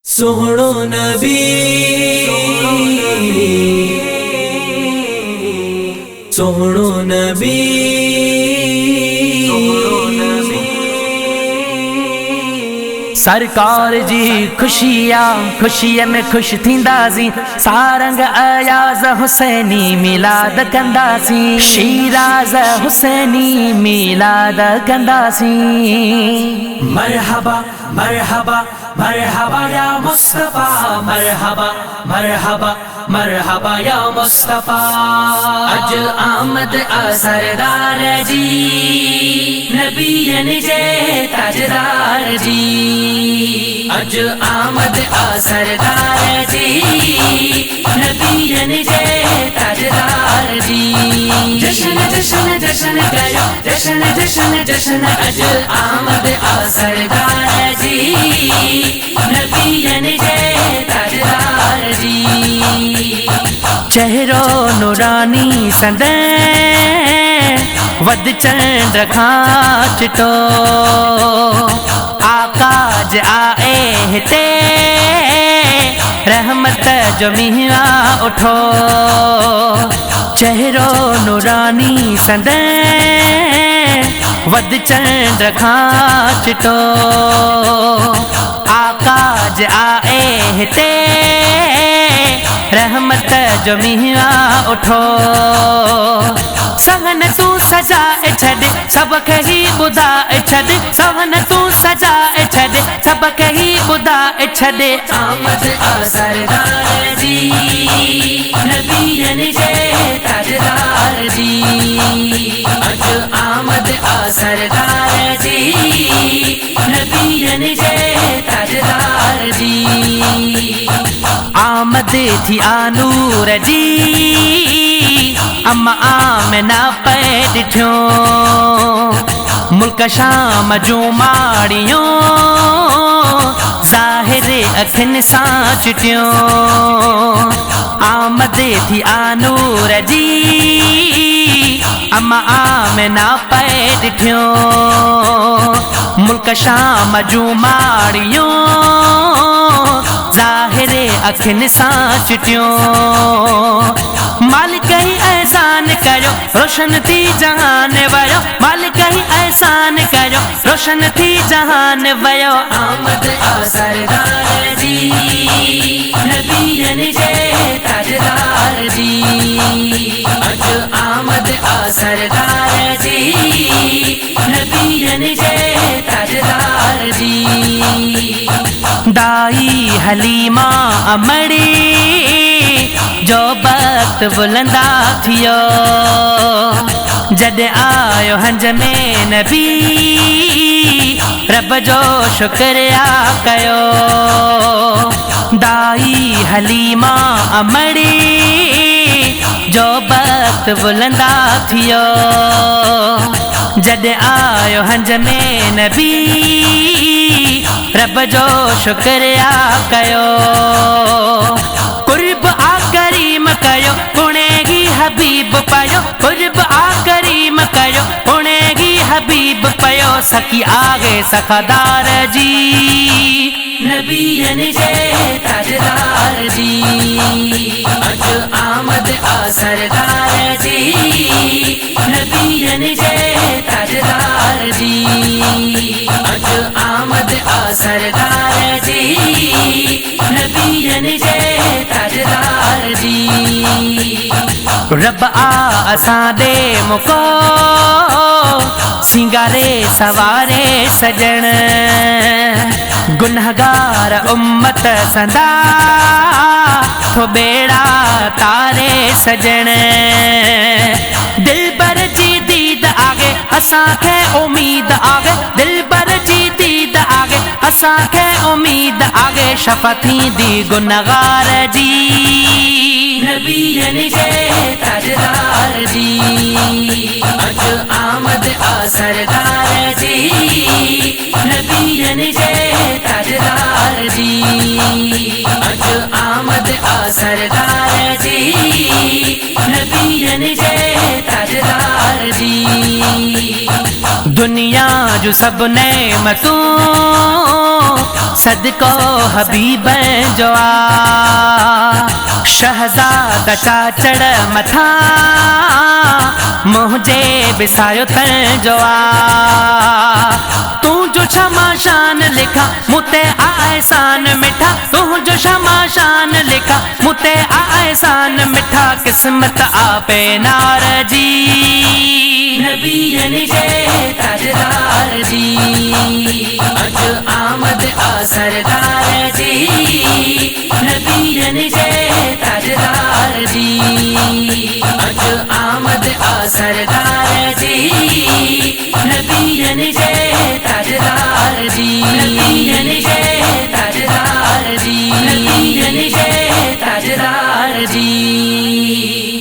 सोहणो नबी सोहणो नबी सरकार जी खुशिया में खुश थींदासीं सारंग अयाज़ हुसैनी मिलाद कंदासीं शीराज़ हुसैनी मिलाद कंदासीं। मरहबा मरहबा मरहबा या मुस्तफा मरहबा मरहबा मरहबा या मुस्तफा। अज आमद सरदार जी नबीयन जे ताजदार जी। अज आमद सरदार जी नबीयन जे ताजदार जी। जश्न जश्न जश्न करो जश्न जश्न जश्न अज आमद सरदार जी नबीयन जे ताजदार जी। चेहरो नूरानी संदे वद चंद्र खां चिटो आकाज आए हिते रहमत जो मींहुं उठो। चेहरो नूरानी संदे वद चंद्र खां चिटो आकाज आए हिते रहमत जो मींहुं उठो। सहन तू सजाए छॾ सबके ही ॿुधाए छॾ सहन तू सजाए छॾ सबके ही ॿुधाए छॾ। आमद सरदार जी नबीयन जे ताजदार जी। अज आमद सरदार जी नबीयन जे ताजदार जी। आमद थी आनूर जी अम्मा आमना पे ॾिठो मुल्क शाम जूं माड़ियूं ज़ाहिर अखियुनि सां चिटियूं। आमद थी आनूर जी अम्मा आमना पे ॾिठो मुल्क शाम जूं माड़ियूं ज़ाहिर अखियुनि सां चिटियूं। मालिक ही एहसान कयो रोशन थी जहान वयो मालिक ही एहसान कयो रोशन थी जहान वयो। आमद सरदार जी नबीयन जे ताजदार जी। अज आमद सरदार जी नबीयन जे ताजदार जी। दाई हलीमा अमड़ी जो वक्त बुलंदा थियो जॾहिं आयो हंज में नबी रब जो शुक्रिया कयो। दाई हलीमा अमड़ी जो वक्त बुलंदा थियो जॾहिं आयो हंज में नबी रब जो शुक्रिया कयो। कुर्ब आ करीम कयो पुणेगी हबीब पयो कुर्ब आ करीम कयो पुणेगी हबीब पयो। सखी आगे सखादार जी नबीयन जे ताजदार जी। अज आमद सरदार जी नबीयन जे ताजदार जी। अज आमद सरदार जी नबीयन जे ताजदार जी। रब आ असां दे मुको सिंगारे सवारे सजण गुनहगार उम्मत संदा थो बेड़ा तारे सजण। दिलबर जी दीद आगे असांखे उम्मीद आगे दिलबर जी दीद आगे असांखे उम्मीद आगे शफ़ा थींदी गुनहगार जी नबीयन जे ताजदार जी। अज आमद सरदार जी नबीयन जे ताजदार जी। अज आमद सरदार जी नबीयन जे ताजदार जी। दुनिया जो सब नेमतूं सदको हबीब जो आ शहजादा चाचड़ मथा मुझे बिसायो तन जो आ तू जो क्षमा शान लिखा मुते आसान मिठा तू जो क्षमा शान लिखा मुते आसान मिठा किस्मत आपे नार जी नबीयन जे ताजदार जी अज आमद आ सरदार जी नबीयन जे ताजदार जी अज आमद आ सरदार जी नबीयन जे ताजदार जी नबीयन जे ताजदार जी नबीयन जे ताजदार जी।